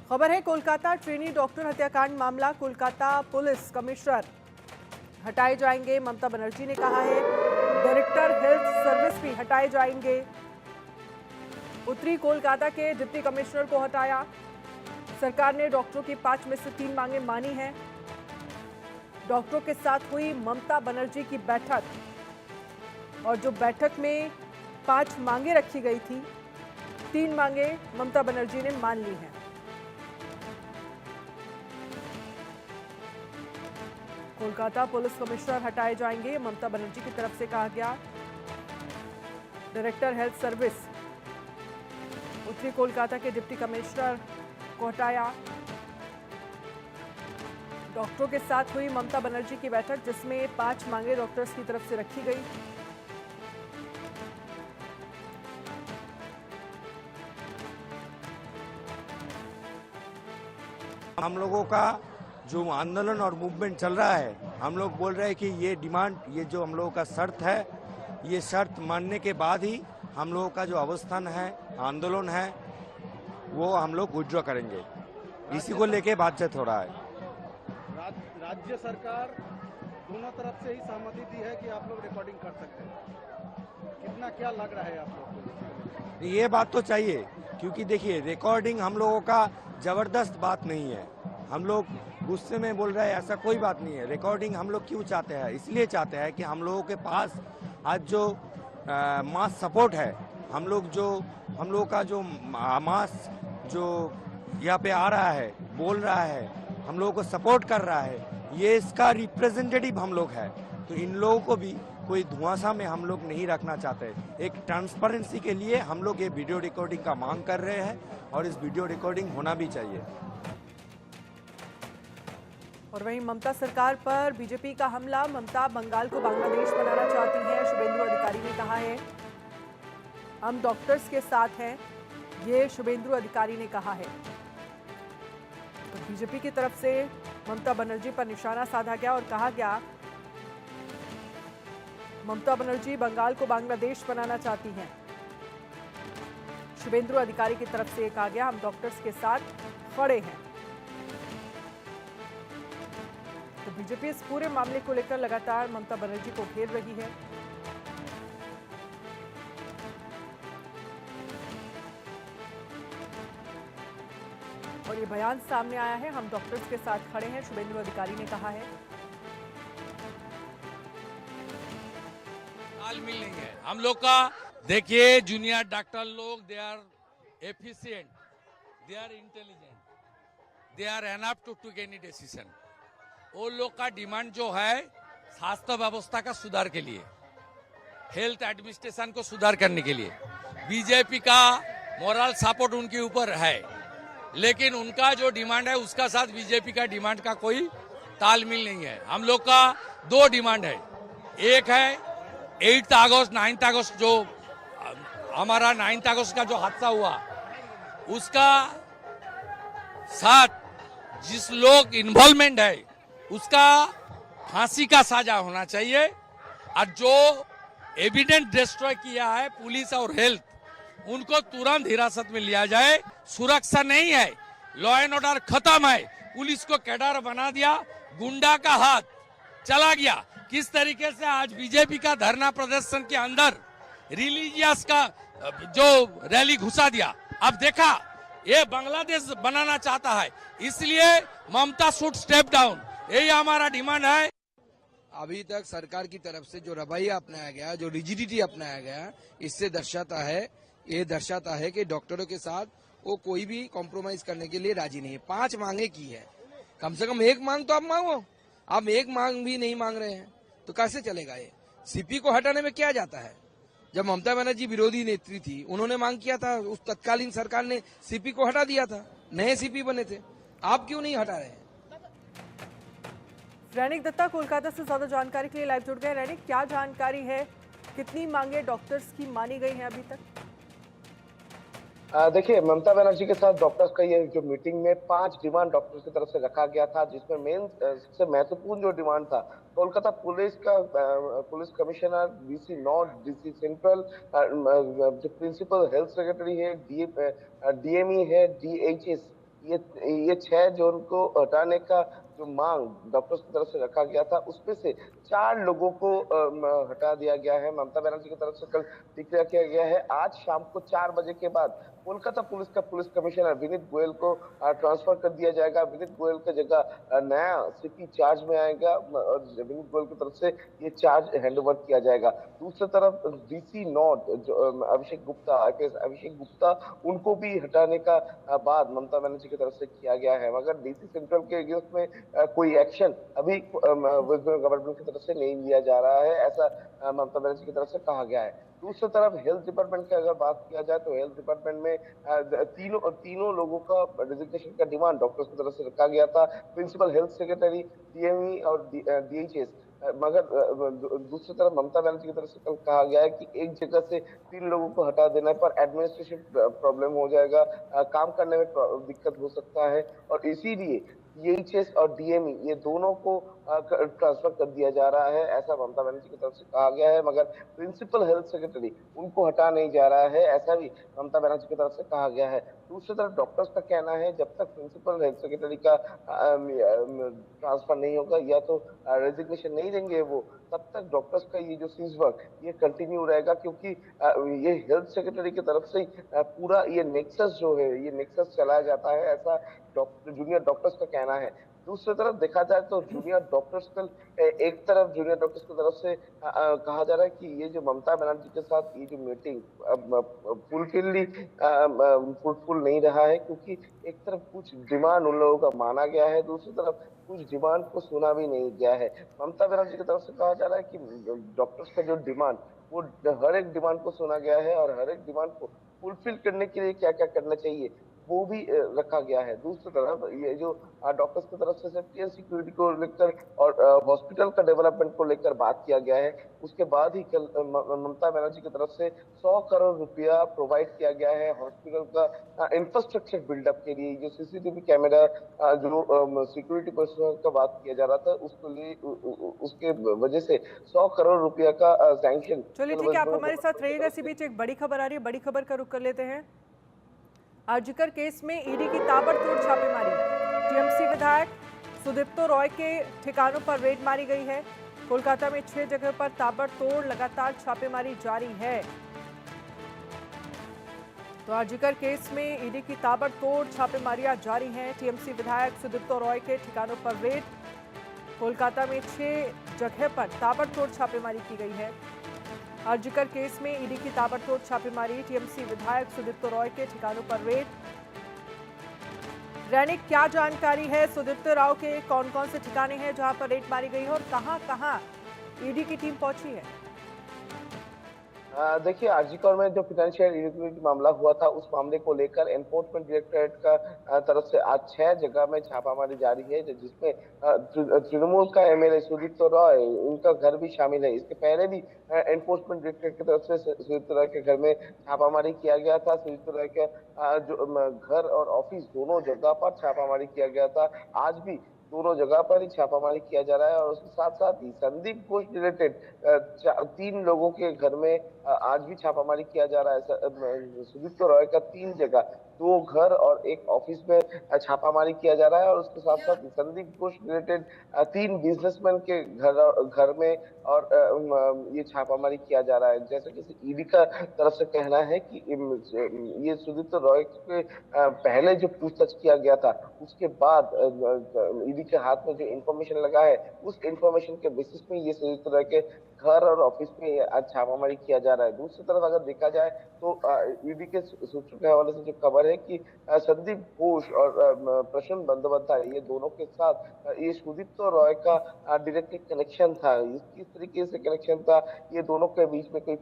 खबर है Kolkata trainee doctor हत्याकांड मामला। कोलकाता पुलिस कमिश्नर हटाए जाएंगे, ममता बनर्जी ने कहा है। डायरेक्टर हेल्थ सर्विस भी हटाए जाएंगे। उत्तरी कोलकाता के डिप्टी कमिश्नर को हटाया। सरकार ने डॉक्टरों की 5 में से 3 मांगे मानी हैं। डॉक्टरों के साथ हुई ममता बनर्जी की बैठक और जो बैठक में 5 मांगे रखी गई थी, 3 मांगे ममता बनर्जी ने मान ली हैं। कोलकाता पुलिस कमिश्नर हटाए जाएंगे, ममता बनर्जी की तरफ से कहा गया। डायरेक्टर हेल्थ सर्विस उत्तरी कोलकाता के डिप्टी कमिश्नर को हटाया। डॉक्टरों के साथ हुई ममता बनर्जी की बैठक, जिसमें 5 मांगे डॉक्टर्स की तरफ से रखी गई। हम लोगों का जो आंदोलन और मूवमेंट चल रहा है, हम लोग बोल रहे हैं कि ये डिमांड, ये जो हम लोगों का शर्त है, ये शर्त मानने के बाद ही हम लोगों का जो अवस्थान है, आंदोलन है, वो हम लोग विड्रॉ करेंगे। इसी को लेके बातचीत हो रहा है। राज्य सरकार दोनों तरफ से ही सहमति दी है कि आप लोग रिकॉर्डिंग कर सकते हैं। कितना क्या लग रहा है आप लोग को? ये बात तो चाहिए, क्योंकि देखिए रिकॉर्डिंग हम लोगों का जबरदस्त बात नहीं है। हम लोग गुस्से में बोल रहे हैं, ऐसा कोई बात नहीं है। रिकॉर्डिंग हम लोग क्यों चाहते हैं? इसलिए चाहते हैं कि हम लोगों के पास आज जो मास सपोर्ट है, हम लोगों का जो मास जो यहाँ पे आ रहा है, बोल रहा है, हम लोगों को सपोर्ट कर रहा है, ये इसका रिप्रेजेंटेटिव हम लोग है। तो इन लोगों को भी कोई धुआंसा में हम लोग नहीं रखना चाहते। एक ट्रांसपेरेंसी के लिए हम लोग ये वीडियो रिकॉर्डिंग का मांग कर रहे हैं और इस वीडियो रिकॉर्डिंग होना भी चाहिए। और वहीं ममता सरकार पर बीजेपी का हमला। ममता बंगाल को बांग्लादेश बनाना चाहती है। शुभेंदु अधिकारी ने कहा है हम डॉक्टर्स के साथ हैं, ये शुभेंदु अधिकारी ने कहा है। तो बीजेपी की तरफ से ममता बनर्जी पर निशाना साधा गया और कहा गया ममता बनर्जी बंगाल को बांग्लादेश बनाना चाहती हैं। शुभेंदु अधिकारी की तरफ से कहा गया हम डॉक्टर्स के साथ खड़े हैं। तो बीजेपी इस पूरे मामले को लेकर लगातार ममता बनर्जी को घेर रही है। और ये बयान सामने आया है, हम डॉक्टर्स के साथ खड़े हैं, शुभेंदु अधिकारी ने कहा है। तालमेल नहीं है हम लोग का। देखिए जूनियर डॉक्टर लोग, they are efficient, they are intelligent, they are enough to take any decision. वो लोग का डिमांड जो है स्वास्थ्य व्यवस्था का सुधार के लिए, हेल्थ एडमिनिस्ट्रेशन को सुधार करने के लिए, बीजेपी का मोरल सपोर्ट उनके ऊपर है, लेकिन उनका जो डिमांड है उसका साथ बीजेपी का डिमांड का कोई तालमेल नहीं है। हम लोग का 2 डिमांड है। एक है 8 अगस्त 9 अगस्त जो हमारा 9 अगस्त का जो हादसा हुआ, उसका साथ जिस लोग इन्वॉल्वमेंट है उसका फांसी का सजा होना चाहिए। और जो एविडेंस डिस्ट्रॉय किया है पुलिस और हेल्थ, उनको तुरंत हिरासत में लिया जाए। सुरक्षा नहीं है, लॉ एंड ऑर्डर खत्म है, पुलिस को कैडर बना दिया, गुंडा का हाथ चला गया। किस तरीके से आज बीजेपी का धरना प्रदर्शन के अंदर रिलीजियस का जो रैली घुसा दिया। अब देखा ये बांग्लादेश बनाना चाहता है, इसलिए ममता शुड स्टेप डाउन, यही हमारा डिमांड है। अभी तक सरकार की तरफ से जो रवैया अपनाया गया, जो रिजिडिटी अपनाया गया, इससे दर्शाता है कि डॉक्टरों के साथ वो कोई भी कॉम्प्रोमाइज करने के लिए राजी नहीं है। 5 मांगे की है, कम से कम 1 मांग तो आप मांगो। आप 1 मांग भी नहीं मांग रहे हैं तो कैसे चलेगा ये? सीपी को हटाने में क्या जाता है? जब ममता बनर्जी विरोधी नेत्री थी, उन्होंने मांग किया था, उस तत्कालीन सरकार ने सीपी को हटा दिया था, नए सीपी बने थे। आप क्यों नहीं हटा रहे हैं? रैनिक दत्ता कोलकाता से ज्यादा जानकारी के लिए लाइव जुड़ गए। रैनिक, क्या जानकारी है, कितनी मांगे डॉक्टर्स की मानी गई हैं अभी तक? देखिए, ममता बनर्जी के साथ डॉक्टर्स का ये जो मीटिंग में 5 डिमांड डॉक्टर्स की तरफ से रखा गया था, जिसमें मेन सबसे महत्वपूर्ण जो डिमांड था, कोलकाता पुलिस का police commissioner, DC north, DC central, जो प्रिंसिपल हेल्थ सेक्रेटरी है, डीएमई है, डीएचएस, ये 6 जोन को हटाने का जो मांग डॉक्टर्स की तरफ से रखा गया था, उसमें से 4 लोगों को हटा दिया गया है। ममता बनर्जी की तरफ से कल डिक्लेयर किया गया है। आज शाम को 4 बजे के बाद कोलकाता पुलिस का पुलिस कमिश्नर विनीत गोयल को ट्रांसफर कर दिया जाएगा। विनीत गोयल की जगह नया सिटी चार्ज में आएगा और विनीत गोयल की तरफ से ये चार्ज हैंडओवर किया जाएगा। दूसरी तरफ डीसी नॉर्थ जो अभिषेक गुप्ता, आईपीएस अभिषेक गुप्ता, उनको भी हटाने का बात ममता बनर्जी की तरफ से किया गया है। मगर डीसी सेंट्रल के अगेंस्ट में कोई एक्शन अभी गवर्नमेंट की तरफ से नहीं लिया जा रहा है, ऐसा ममता बनर्जी की तरफ से कहा गया है। दूसरी तरफ हेल्थ डिपार्टमेंट की अगर बात किया जाए तो हेल्थ डिपार्टमेंट में तीनों लोगों का रेजिग्नेशन का डिमांड डॉक्टर्स की तरफ से रखा गया था। प्रिंसिपल हेल्थ सेक्रेटरी, डीएमई और डीएचएस। मगर दूसरी तरफ ममता बनर्जी की तरफ से कल कहा गया है कि एक जगह से 3 लोगों को हटा देने पर एडमिनिस्ट्रेशन प्रॉब्लम हो जाएगा, काम करने में दिक्कत हो सकता है और इसीलिए डीएचएस और डीएमई ये दोनों को ट्रांसफर कर दिया जा रहा है, ऐसा ममता बनर्जी की तरफ से कहा गया है। मगर प्रिंसिपल हेल्थ सेक्रेटरी उनको हटा नहीं जा रहा है, ऐसा भी ममता बनर्जी की तरफ से कहा गया है। दूसरी तरफ डॉक्टर्स का कहना है जब तक प्रिंसिपल हेल्थ सेक्रेटरी का ट्रांसफर नहीं होगा या तो रेजिग्नेशन नहीं देंगे वो, तब तक डॉक्टर्स का ये जो सीज वर्क ये कंटिन्यू रहेगा, क्योंकि ये हेल्थ सेक्रेटरी की तरफ से पूरा ये नेक्सस जो है ये नेक्सस चलाया जाता है, ऐसा जूनियर डॉक्टर्स का कहना है। दूसरी तरफ देखा जाए तो जूनियर डॉक्टर्स कल एक तरफ जूनियर डॉक्टर्स की तरफ से कहा जा रहा है कि ये जो ममता बनर्जी के साथ ये जो मीटिंग फ्रूटफुल नहीं रहा है, क्योंकि एक तरफ कुछ डिमांड उन लोगों का माना गया है, दूसरी तरफ कुछ डिमांड को सुना भी नहीं गया है। ममता बनर्जी की तरफ से कहा जा रहा है कि डॉक्टर्स का जो डिमांड वो हर एक डिमांड को सुना गया है और हर एक डिमांड को फुलफिल करने के लिए क्या क्या करना चाहिए वो भी रखा गया है। दूसरी तरफ ये जो डॉक्टर्स की तरफ से सेफ्टी एंड सिक्योरिटी को लेकर और हॉस्पिटल का डेवलपमेंट को लेकर बात किया गया है, उसके बाद ही कल ममता बनर्जी की तरफ से 100 करोड़ रुपया प्रोवाइड किया गया है हॉस्पिटल का इंफ्रास्ट्रक्चर बिल्डअप के लिए। जो सीसीटीवी कैमरा जो सिक्योरिटी पर्सनल का बात किया जा रहा था उसको लिए उसके वजह से 100 करोड़ रुपया का सैंक्शन। चलिए ठीक है, आप हमारे साथ रहिएगा। इसी बीच एक बड़ी खबर आ रही है, बड़ी खबर का रुख कर लेते हैं। आरजीकर केस में ईडी की ताबड़तोड़ छापेमारी, टीएमसी विधायक सुदीप्तो रॉय के ठिकानों पर रेड मारी गई है। कोलकाता में 6 जगह पर ताबड़तोड़ लगातार छापेमारी जारी है। तो आरजीकर केस में ईडी की ताबड़तोड़ छापेमारियां जारी हैं। टीएमसी विधायक सुदीप्तो रॉय के ठिकानों पर रेड, कोलकाता में 6 जगह पर ताबड़तोड़ छापेमारी की गई है। आरजीकर केस में ईडी की ताबड़तोड़ छापेमारी, टीएमसी विधायक सुदीप्तो रॉय के ठिकानों पर रेड। दैनिक क्या जानकारी है, सुदीप्तो राव के कौन कौन से ठिकाने हैं जहां पर रेड मारी गई है और कहां कहां ईडी की टीम पहुंची है? देखिए, आरजीकर में जो फाइनेंशियल इरेगुलरिटी मामला हुआ था उस मामले को लेकर एनफोर्समेंट डायरेक्टरेट का तरफ से आज 6 जगह में छापामारी जारी है, जिसमें तृणमूल का एमएलए सुदीप्तो रॉय उनका घर भी शामिल है। इसके पहले भी एनफोर्समेंट डायरेक्टरेट की तरफ से सुदीप्तो रॉय के घर में छापामारी किया गया था। सुदीप्तो रॉय के जो घर और ऑफिस दोनों जगह पर छापामारी किया गया था। आज भी दोनों जगह पर ही छापामारी किया जा रहा है और उसके साथ साथ ही संदीप घोष रिलेटेड 3 लोगों के घर में आज भी छापामारी किया जा रहा है। सुदीप्तो रॉय का 3 जगह, 2 घर और 1 ऑफिस में छापामारी किया जा रहा है और उसके साथ साथ संदीप घोष रिलेटेड 3 बिजनेसमैन के घर में और ये छापामारी किया जा रहा है। जैसे कि ईडी का तरफ से कहना है कि ये सुदीप्तो रॉय के पहले जो पूछताछ किया गया था उसके बाद ईडी के हाथ में जो इंफॉर्मेशन लगा है उस इंफॉर्मेशन के बेसिस पे ये सुदीप्तो रॉय के घर और ऑफिस में आज छापामारी किया जा रहा है। दूसरी तरफ अगर देखा जाए तो ईडी के सूत्रों के हवाले से जो खबर है कि संदीप घोष और प्रशांत बंदोपाध्याय ये दोनों के साथ ये सुदीप्तो रॉय का डायरेक्टली कनेक्शन था। किस तरीके से कनेक्शन था, ये दोनों के बीच में कोई